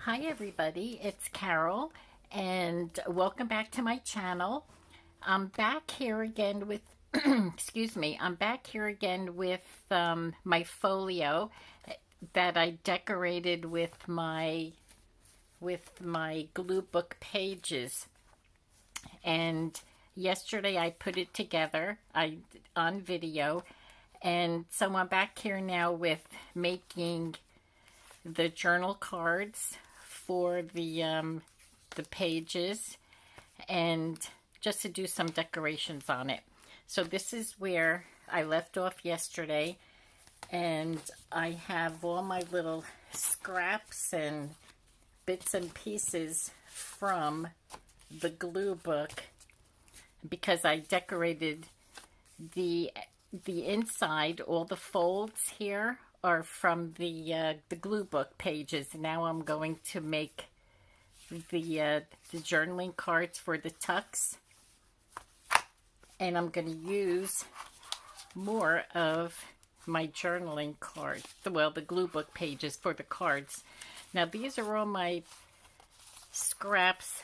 Hi everybody, it's Carol and welcome back to my channel. I'm back here again with excuse me, I'm back here again with my folio that I decorated with my glue book pages. And yesterday I put it together on video, and so I'm back here now with making the journal cards for the pages, and just to do some decorations on it. So this is where I left off yesterday, and I have all my little scraps and bits and pieces from the glue book, because I decorated the inside. All the folds here are from the glue book pages. Now I'm going to make the journaling cards for the tucks, and I'm going to use more of my journaling cards, well, the glue book pages for the cards. Now these are all my scraps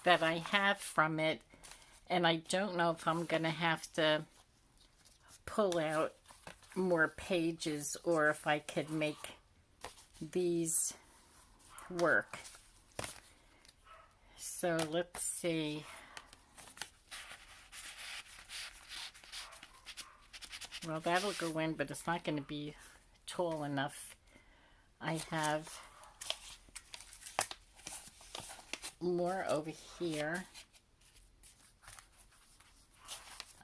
that I have from it, and I don't know if I'm going to have to pull out more pages or if I could make these work. So let's see. Well, that'll go in, but it's not going to be tall enough. I have more over here.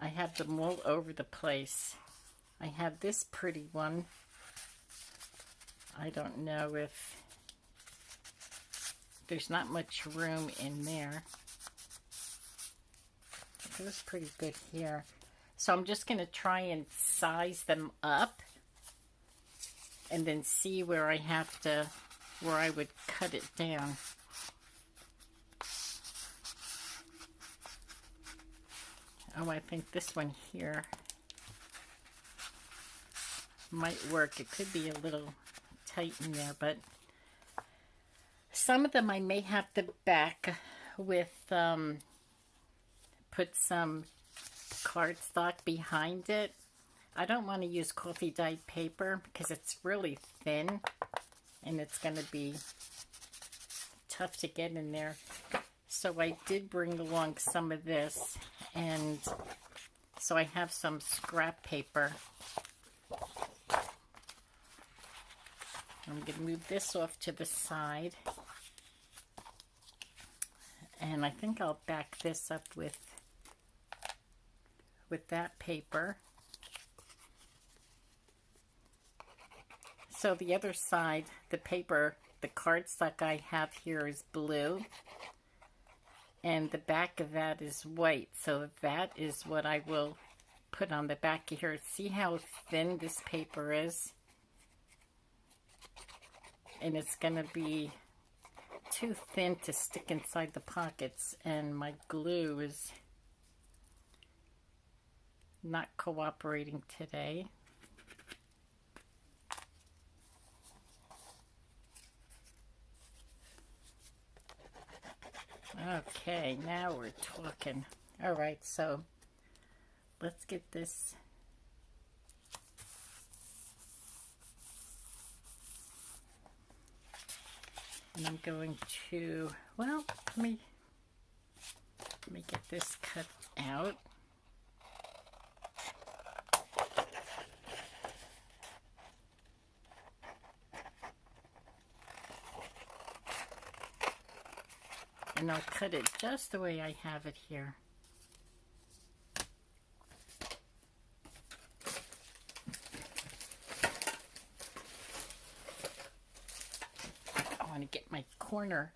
I have them all over the place. I have this pretty one. I don't know if there's not much room in there. It was pretty good here. So I'm just going to try and size them up and then see where I have to, where I would cut it down. Oh, I think this one here might work. It could be a little tight in there, but some of them I may have to back with, put some cardstock behind it. I don't want to use coffee dyed paper because it's really thin and it's going to be tough to get in there. So I did bring along some of this, and so I have some scrap paper. I'm going to move this off to the side, and I think I'll back this up with that paper. So the other side, the paper, the cardstock I have here is blue, and the back of that is white. So that is what I will put on the back of here. See how thin this paper is? And it's going to be too thin to stick inside the pockets, and my glue is not cooperating today. Okay, now we're talking. All right, so let's get this. And I'm going to, well, let me get this cut out. And I'll cut it just the way I have it here. I want to get my corner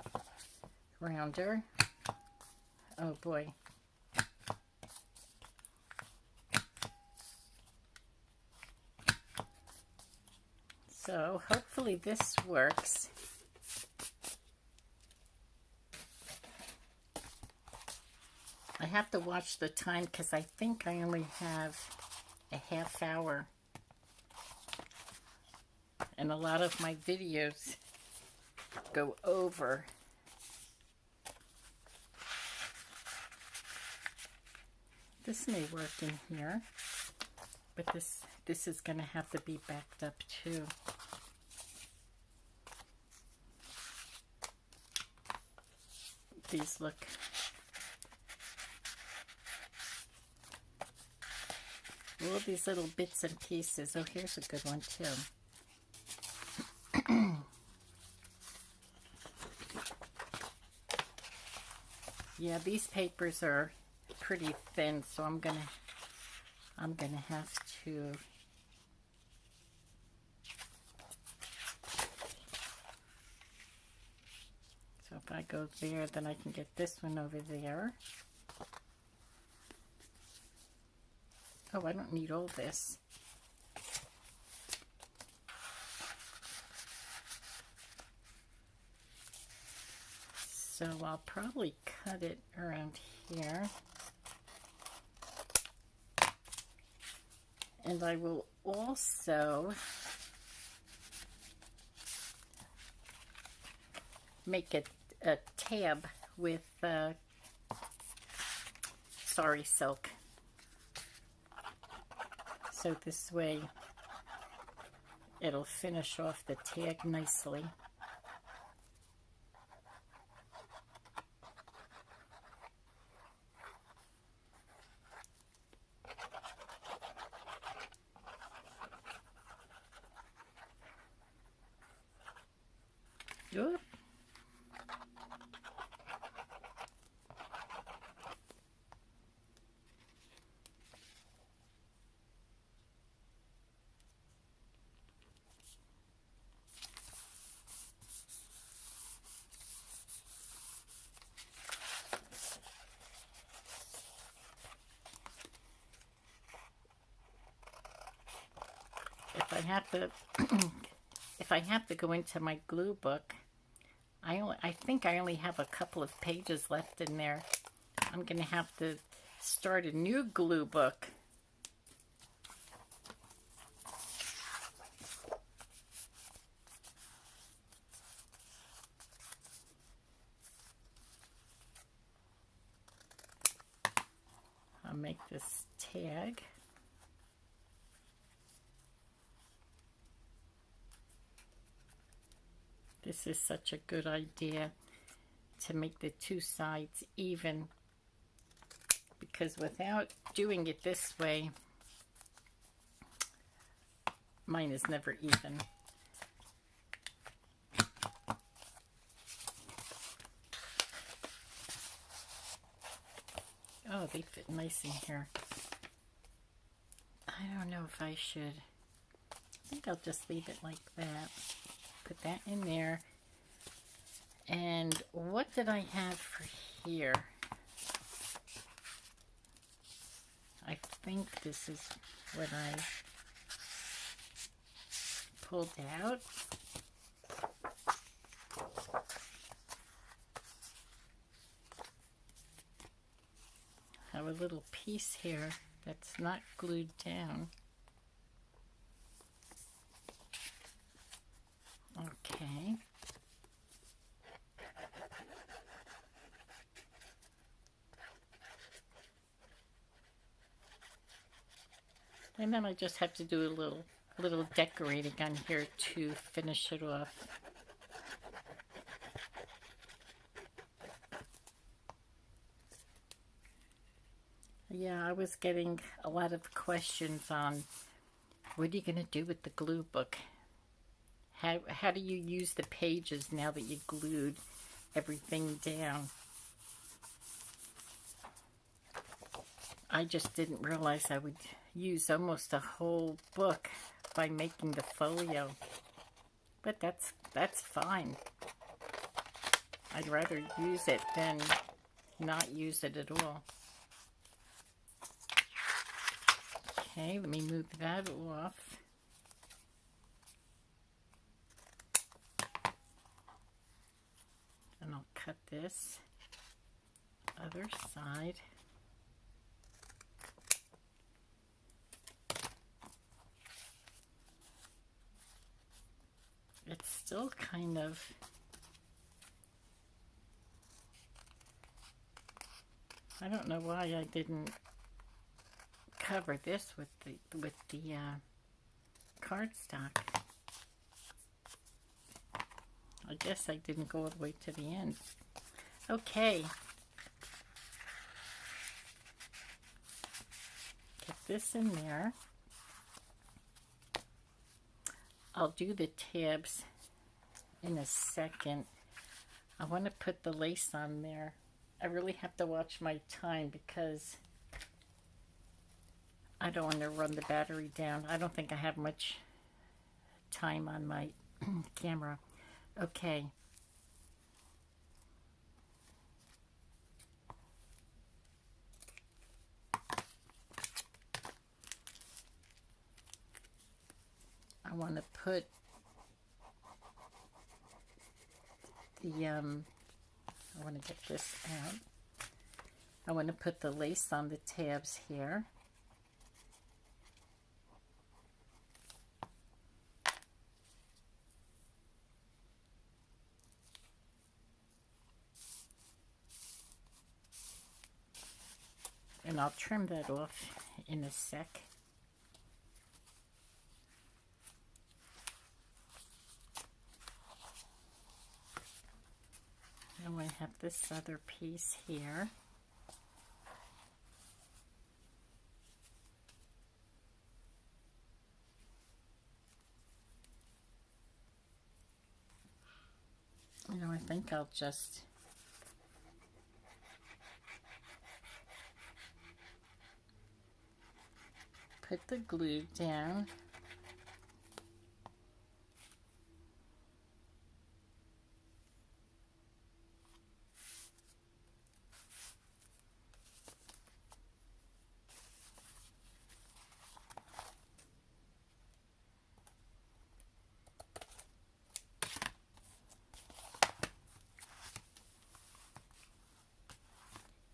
rounder. Oh boy. So hopefully this works. I have to watch the time because I think I only have a half hour. And a lot of my videos go over. This may work in here, but this is going to have to be backed up too. These look all these little bits and pieces. Oh, here's a good one too. Yeah, these papers are pretty thin, so I'm gonna have to so if I go there, then I can get this one over there. Oh, I don't need all this. So I'll probably cut it around here. And I will also make a tab with Sorry Silk. So this way it'll finish off the tag nicely. Oop. If I have to go into my glue book, I think I only have a couple of pages left in there. I'm going to have to start a new glue book. I'll make this tag. This is such a good idea to make the two sides even, because without doing it this way, mine is never even. Oh, they fit nice in here. I don't know if I should. I think I'll just leave it like that. Put that in there. And what did I have for here? I think this is what I pulled out. I have a little piece here that's not glued down. Okay. And then I just have to do a little decorating on here to finish it off. Yeah, I was getting a lot of questions on what are you going to do with the glue book? How do you use the pages now that you glued everything down? I just didn't realize I would use almost a whole book by making the folio. But that's fine. I'd rather use it than not use it at all. Okay, let me move that off. And I'll cut this other side. It's still kind of I don't know why I didn't cover this with the cardstock. I guess I didn't go all the way to the end. Okay. Get this in there. I'll do the tabs in a second. I want to put the lace on there. I really have to watch my time because I don't want to run the battery down. I don't think I have much time on my camera. Okay. I want to put the I want to get this out. I want to put the lace on the tabs here. And I'll trim that off in a sec. Now I have this other piece here. I think I'll just put the glue down.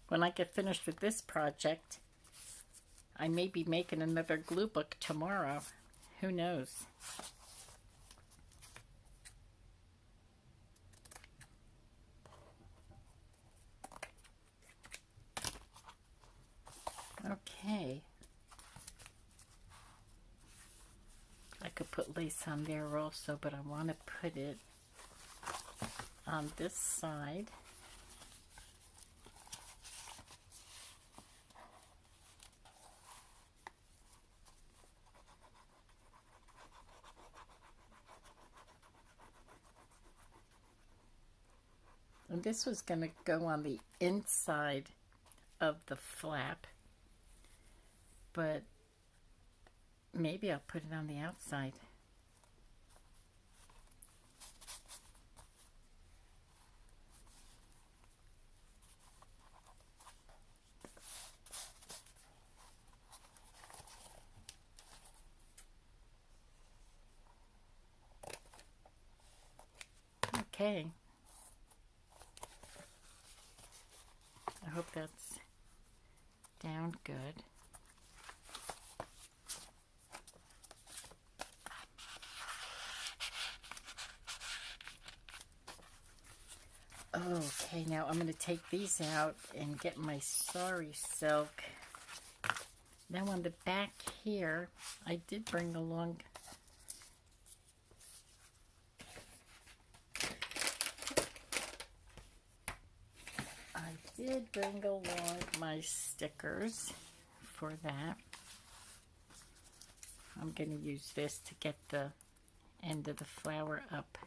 When I get finished with this project, I may be making another glue book tomorrow. Who knows? Okay. I could put lace on there also, but I want to put it on this side. And this was going to go on the inside of the flap, but maybe I'll put it on the outside. Okay. I hope that's down good. Okay, now I'm going to take these out and get my sari silk. Now on the back here, I did bring along my stickers for that. I'm going to use this to get the end of the flower up.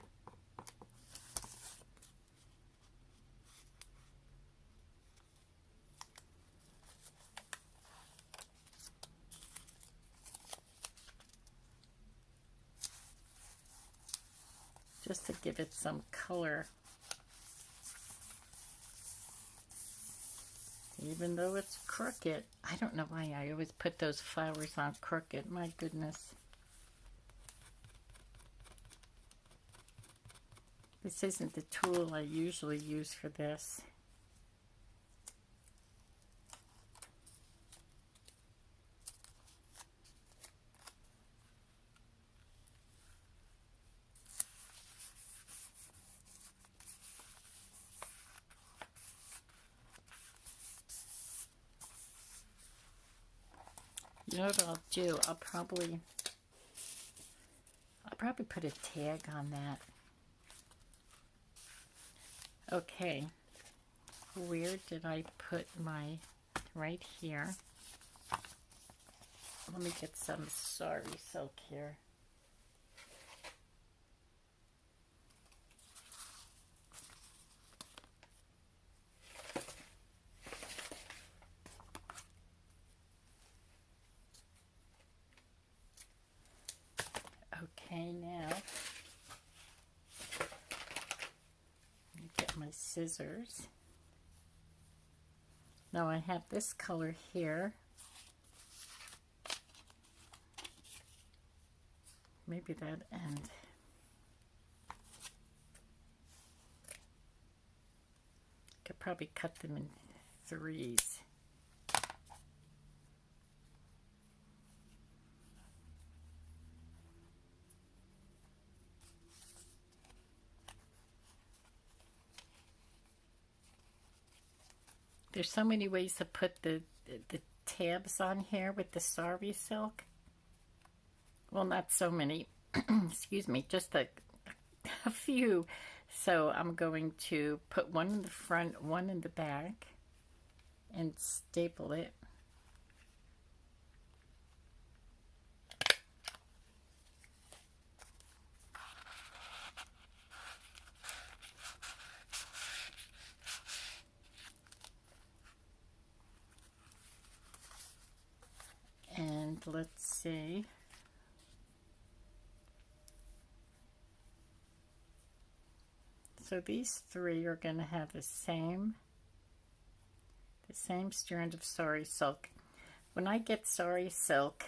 Just to give it some color. Even though it's crooked. I don't know why I always put those flowers on crooked. My goodness. This isn't the tool I usually use for this. You know what I'll do? I'll probably put a tag on that. Okay, where did I put my, right here. Let me get some sorry silk here. Okay, now let me get my scissors. Now I have this color here. Maybe that end. Could probably cut them in threes. There's so many ways to put the tabs on here with the sari silk. Well, not so many. Excuse me, just a few. So I'm going to put one in the front, one in the back, and staple it. And let's see. So these three are going to have the same strand of sari silk. When I get sari silk,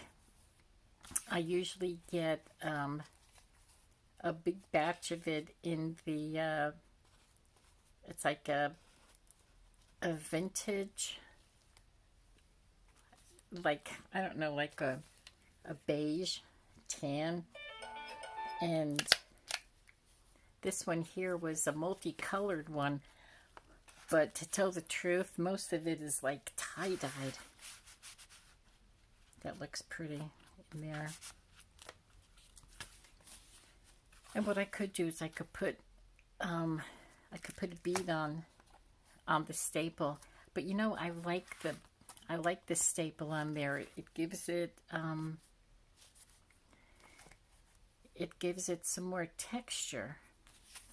I usually get a big batch of it in the, it's like a vintage, like, I don't know, like a beige tan. And this one here was a multicolored one, but to tell the truth, most of it is like tie-dyed. That looks pretty in there. And what I could do is I could put a bead on the staple. But you know, I like the staple on there. It gives it some more texture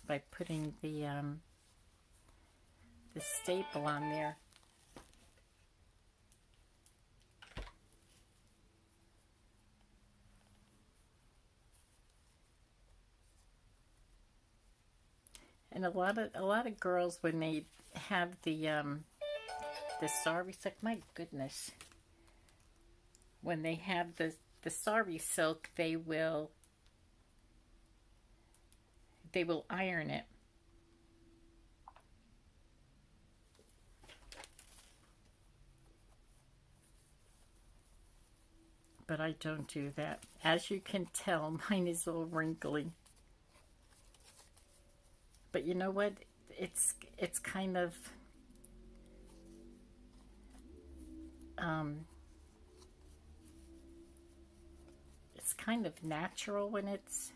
by putting the staple on there. And a lot of girls, when they have the sari silk, my goodness, when they have the sari silk, they will iron it. But I don't do that. As you can tell, mine is all wrinkly. But you know what? It's kind of it's kind of natural when it's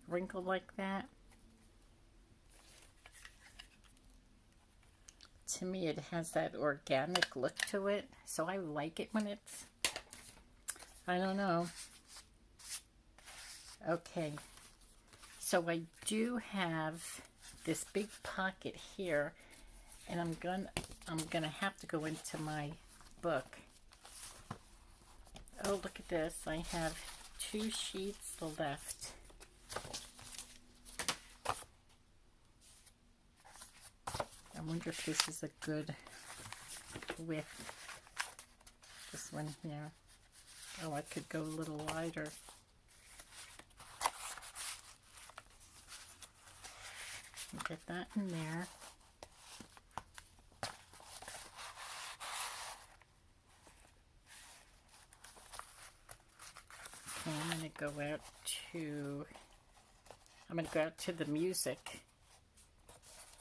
wrinkled like that. To me, it has that organic look to it, so I like it when it's, I don't know. Okay, so I do have this big pocket here, and I'm gonna have to go into my book. Oh, look at this. I have 2 sheets left. I wonder if this is a good width. This one here. Oh, I could go a little wider. Get that in there. Okay, I'm going to go out to the music.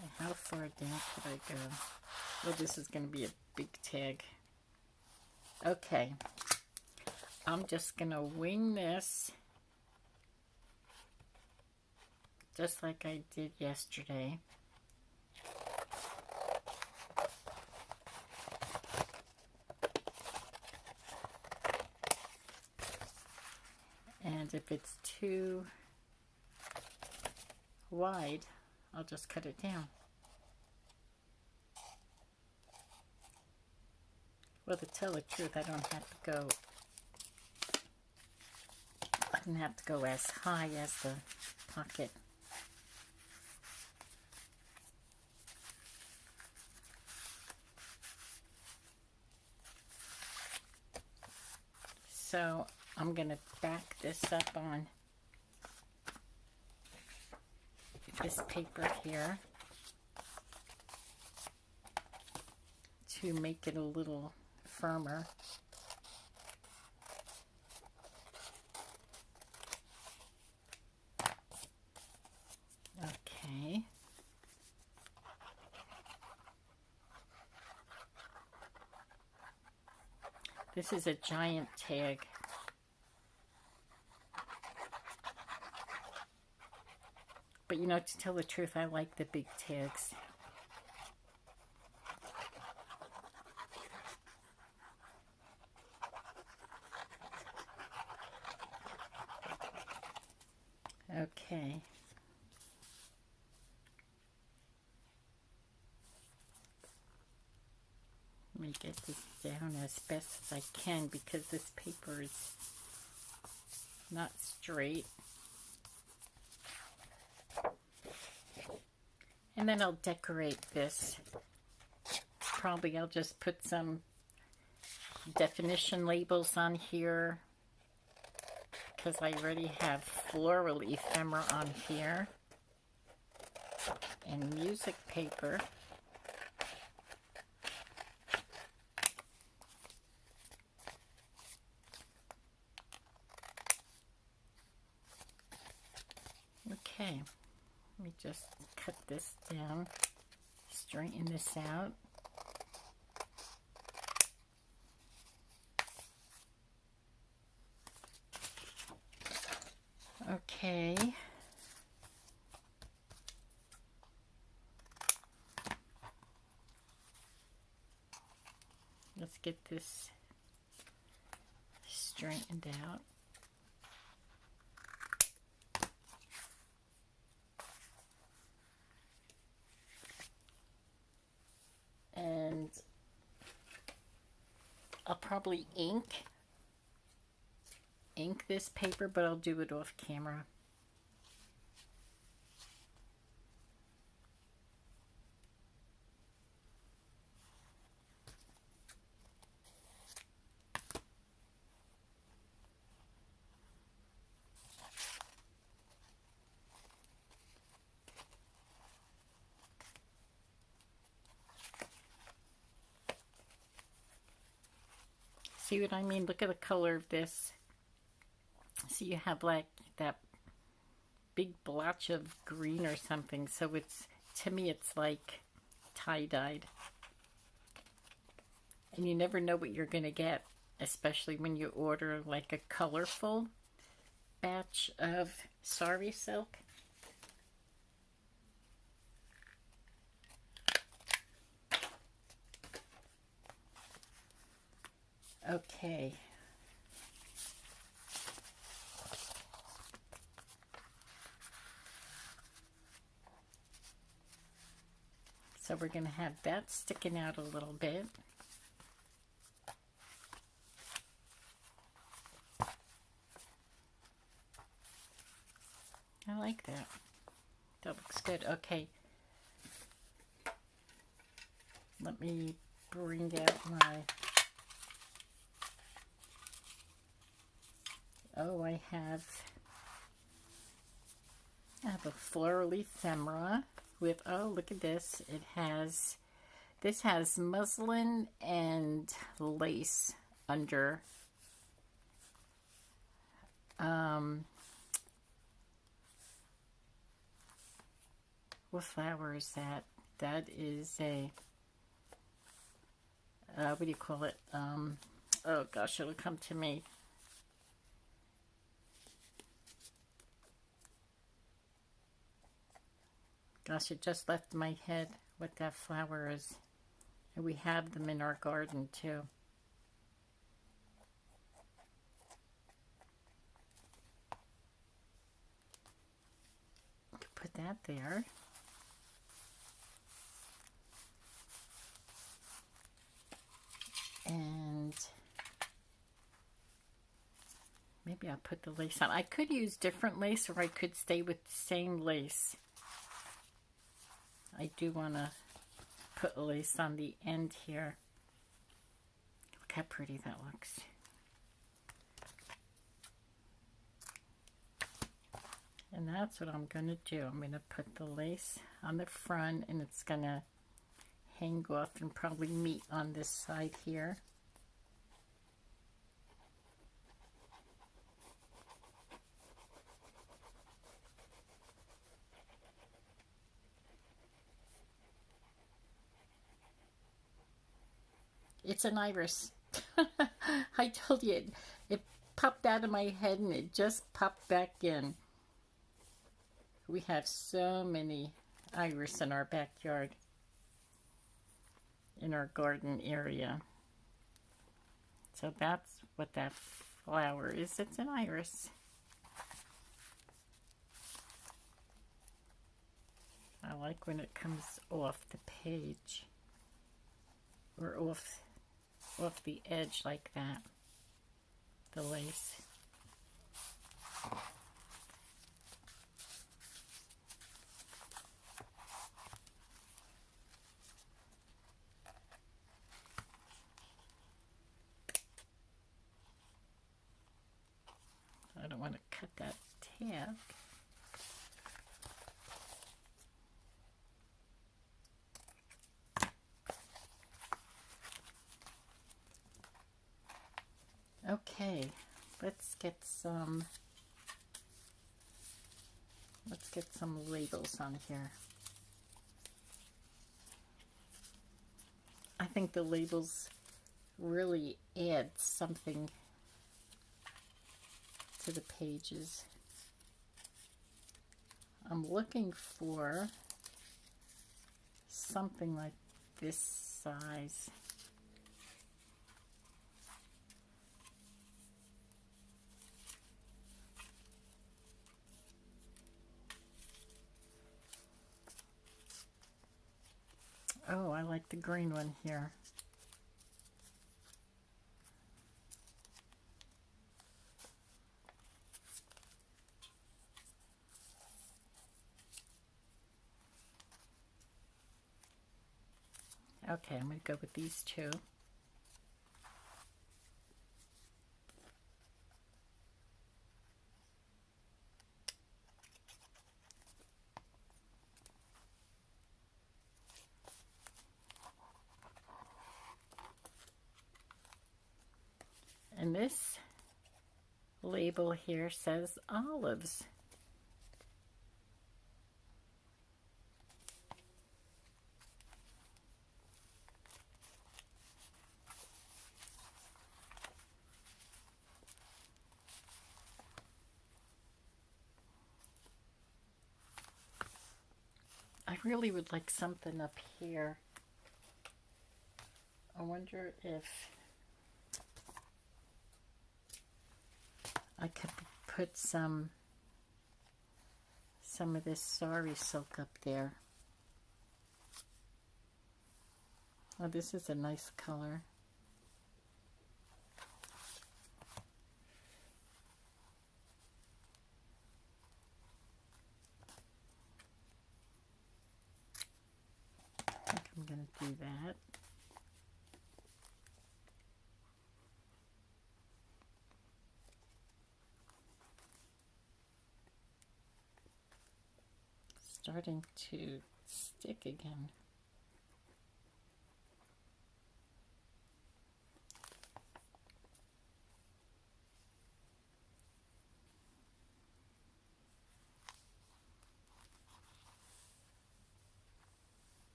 And how far down could I go? Oh, this is going to be a big tag. Okay. I'm just gonna wing this just like I did yesterday. And if it's too wide, I'll just cut it down. Well, to tell the truth, I don't have to go as high as the pocket. So I'm going to back this up on this paper here to make it a little firmer. Okay. This is a giant tag. But you know, to tell the truth, I like the big tags. Okay. Let me get this down as best as I can because this paper is not straight. And then I'll decorate this. Probably I'll just put some definition labels on here because I already have floral ephemera on here and music paper. Okay, let me just cut this down, straighten this out. Okay. Let's get this straightened out. And I'll probably ink this paper, but I'll do it off camera. See what I mean? Look at the color of this. So you have like that big blotch of green or something. So it's, to me, it's like tie-dyed. And you never know what you're going to get, especially when you order like a colorful batch of sari silk. Okay. So we're going to have that sticking out a little bit. I like that. That looks good. Okay. Let me bring out my... Oh, I have a floral ephemera with, oh, look at this. This has muslin and lace under. What flower is that? That is a, what do you call it? Oh gosh, it'll come to me. Gosh, it just left my head what that flower is. And we have them in our garden too. Put that there. And maybe I'll put the lace on. I could use different lace, or I could stay with the same lace. I do want to put lace on the end here. Look how pretty that looks. And that's what I'm going to do. I'm going to put the lace on the front, and it's going to hang off and probably meet on this side here. It's an iris. I told you, it popped out of my head and it just popped back in. We have so many iris in our backyard, in our garden area. So that's what that flower is. It's an iris. I like when it comes off the page, or off the edge like that, the lace. I don't want to cut that tab. Okay, let's get some labels on here. I think the labels really add something to the pages. I'm looking for something like this size. Oh, I like the green one here. Okay, I'm going to go with these two. And this label here says olives. I really would like something up here. I wonder if I could put some of this sari silk up there. Oh, this is a nice color. I think I'm going to do that. Starting to stick again.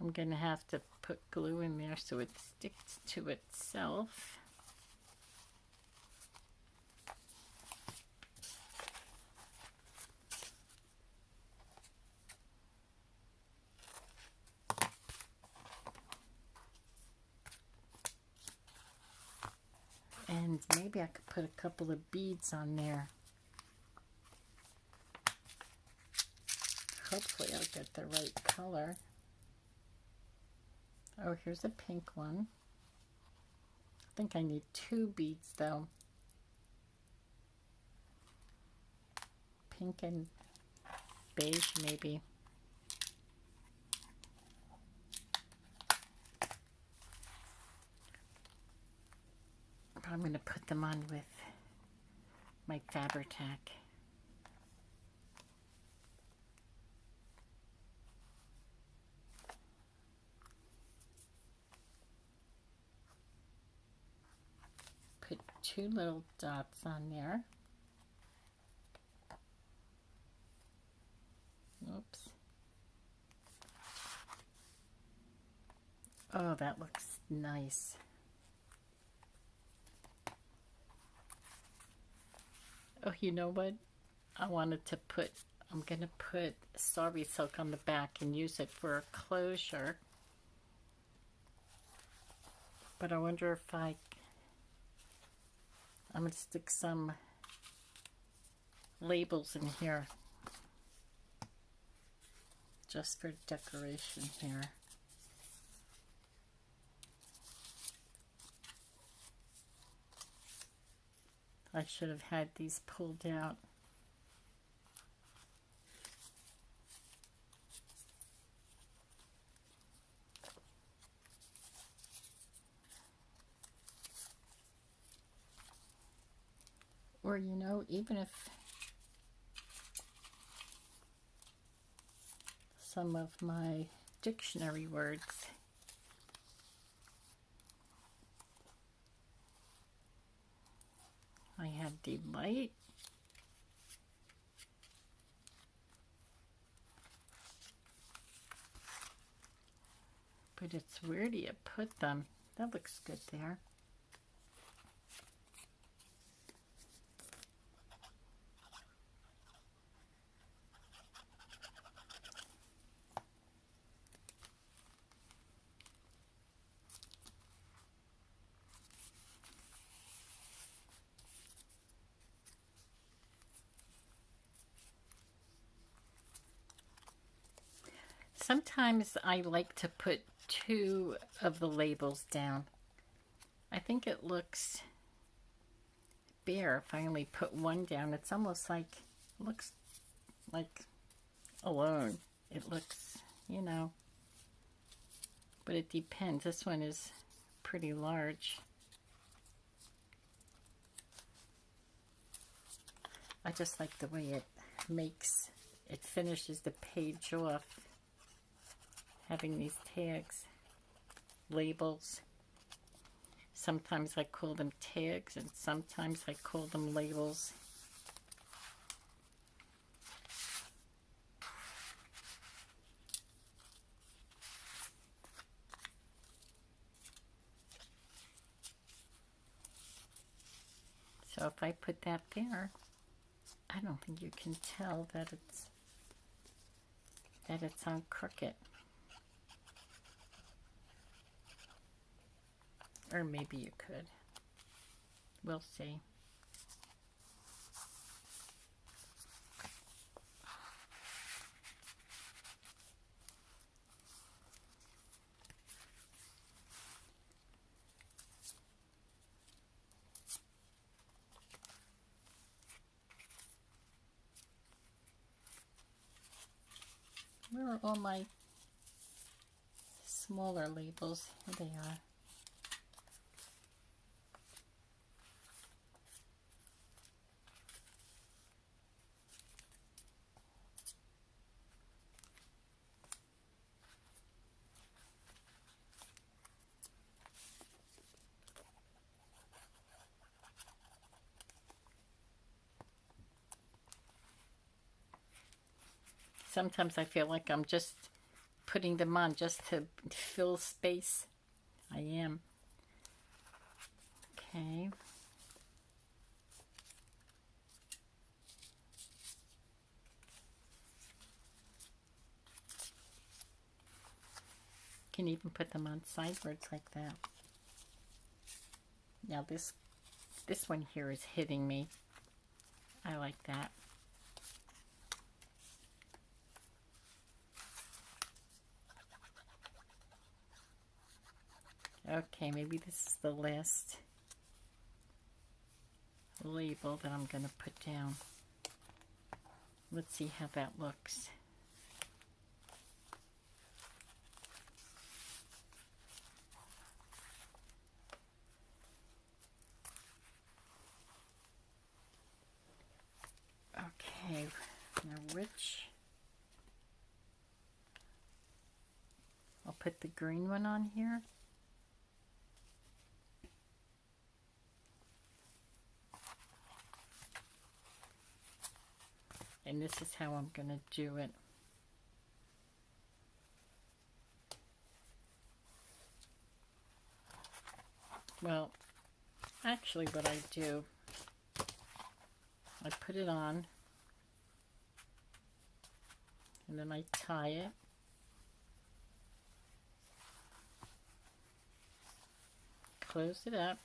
I'm going to have to put glue in there so it sticks to itself. And maybe I could put a couple of beads on there. Hopefully I'll get the right color. Oh, here's a pink one. I think I need 2 beads though. Pink and beige maybe. But I'm going to put them on with my Fabri-Tac. Put 2 little dots on there. Oops. Oh, that looks nice. Oh, you know what? I wanted to put, I'm going to put Sorry Silk on the back and use it for a closure. But I wonder if I'm going to stick some labels in here. Just for decoration here. I should have had these pulled out. Or, you know, even if some of my dictionary words I have delight, but it's where do you put them? That looks good there. Sometimes I like to put 2 of the labels down. I think it looks bare if I only put 1 down. It's almost like, looks like alone. It looks, you know, but it depends. This one is pretty large. I just like the way it finishes the page off. Having these tags, labels. Sometimes I call them tags and sometimes I call them labels. So if I put that there, I don't think you can tell that it's on crooked. Or maybe you could. We'll see. Where are all my smaller labels? Here they are. Sometimes I feel like I'm just putting them on just to fill space. I am. Okay. Can even put them on sideways like that. Now this one here is hitting me. I like that. Okay, maybe this is the last label that I'm going to put down. Let's see how that looks. Okay, now which? I'll put the green one on here. And this is how I'm going to do it. Well, actually what I do, I put it on, and then I tie it. Close it up.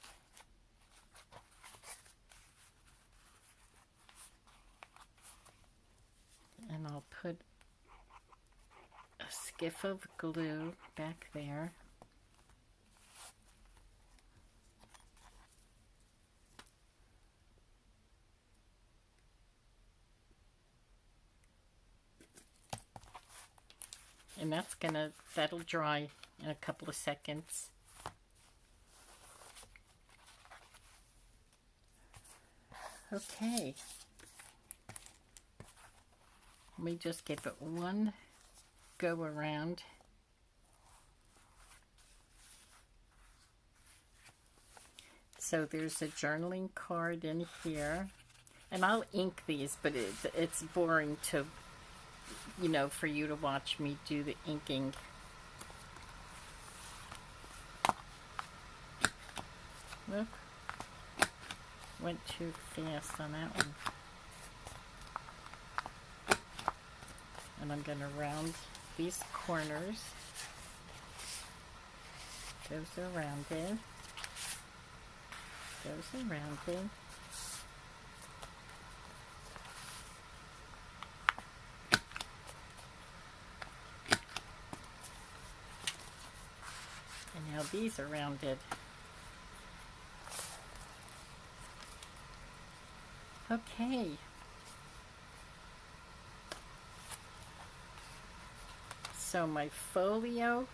And I'll put a skiff of glue back there. And that'll dry in a couple of seconds. Okay. Let me just give it one go around. So there's a journaling card in here. And I'll ink these, but it's boring to, you know, for you to watch me do the inking. Look. Went too fast on that one. And I'm going to round these corners. Those are rounded. Those are rounded. And now these are rounded. Okay. So my folio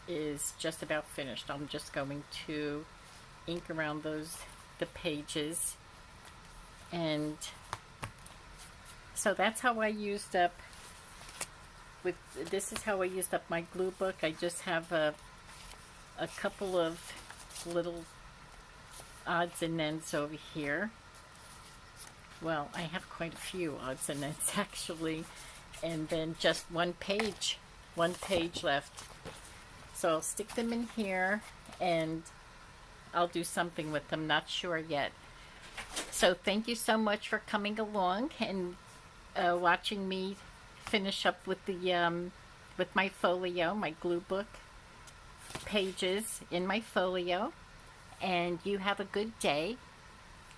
is just about finished. I'm just going to ink around the pages. And so that's how I used up this is how I used up my glue book. I just have a couple of little odds and ends over here. Well, I have quite a few odds and ends actually. And then just one page left. So I'll stick them in here and I'll do something with them, not sure yet. So thank you so much for coming along and watching me finish up with the with my folio, my glue book pages in my folio. And you have a good day.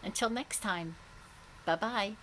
Until next time. Bye-bye.